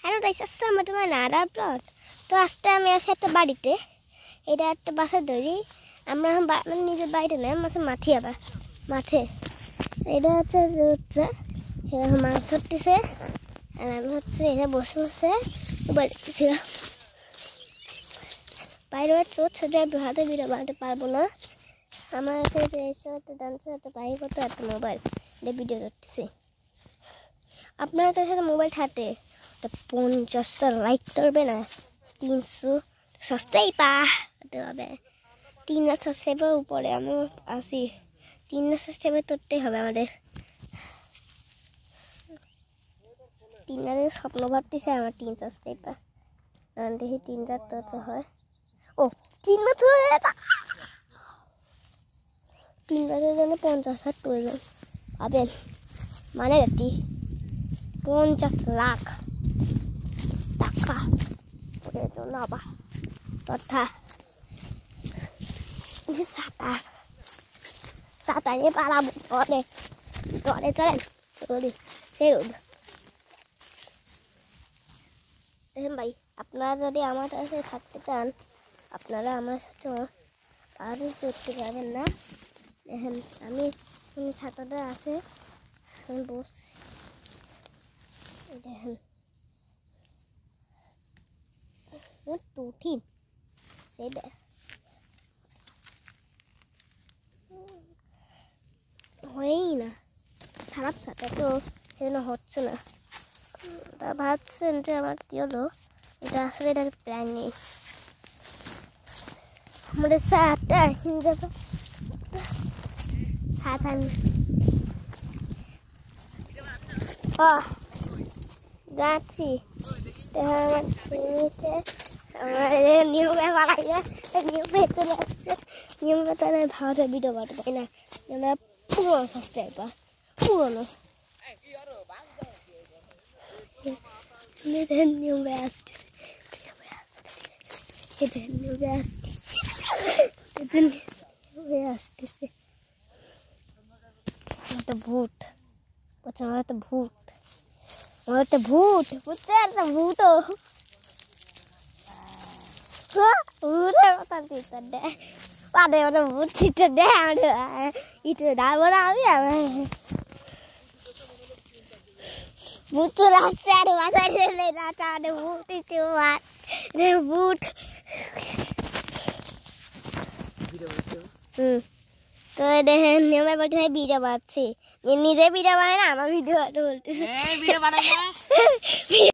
Hello guys, আসসালামু আলাইকুম। নারা ব্লগ। তো আজকে আমি আছি একটা বাড়িতে। এটা একটা বাসার তৈরি। আমরা নিজের বাড়িতে না, মাঠে আবার মাঠে। এটা হচ্ছে মাছ ধরতেছে, আর আমি হচ্ছে এটা বসে বসে মোবাইল দেখতেছিলাম। বাইরে ছোটো হাতে ভিডিও বানাতে পারবো না। আমার কাছে ডান্স একটা বাইরে করতে একটা মোবাইল এটা ভিডিও করতেছি। আপনার কাছে মোবাইল হাতে 50টা লাইক করবে না, 300 সাবস্ক্রাইবার হতে হবে। 3 লাখ সাবস্ক্রাইবার উপরে আমি আছি। 3 লাখ সাবস্ক্রাইবার করতেই হবে আমাদের। 3 লাখের স্বপ্ন ভাবতেছে আমার 3 সাবস্ক্রাইবার। দেখি 3 লাখ তো হয়। ও 3 লাখ 3 লাখের জন্য 50,000 প্রয়োজন পাবেন, মানে যাচ্ছি 50 লাখ টাকা প্রয়োজন আবার তথা সাঁতার নিয়ে পালাবো অনেক দরে চলেন চলি দেখেন ভাই, আপনারা যদি আমার সাথে থাকতে চান আপনারা আমার সাথে পাহাড়ে চড়তে পারবেন না। দেখেন আমি ছাতাটা আছে, আমি বসছি। দেখেন কঠিন সেটা হয়ই না, খারাপ ছাতা তো সেজন্য হচ্ছে না। তা ভাবছেন যে আমার কি হলো, এটা আসলে এটার প্ল্যান নেই। আমাদের ছাতা যাবো ছাতা যাচ্ছি। নিয়মে বাড়াইয়া নিয়মে চলে আসছে, নিয়মে তাহলে ভারতের ভিডিও বাড়তে পারি না। পুরোনো সাবস্ক্রাইবার পুরোনো নিয়মে আসতেছে, নিয়মে আসতেছে একটা ভূত, আমার একটা ভূত, আমার একটা ভূত বুঝছে, একটা ভূতও ভূতের কথা চিন্তা দেয় পারে, ওটা ভূত চিন্তা দেয় ইটে দাঁড়বো না আমি ভূত চলে আসছে আর বাসায় নাচা ভূত ইচ্ছে ভূত। তো দেখেন নিয়মে বলতে ভিডিও বানাচ্ছি, নিজে ভিডিও বানায় না, আমার ভিডিও বলতেছে।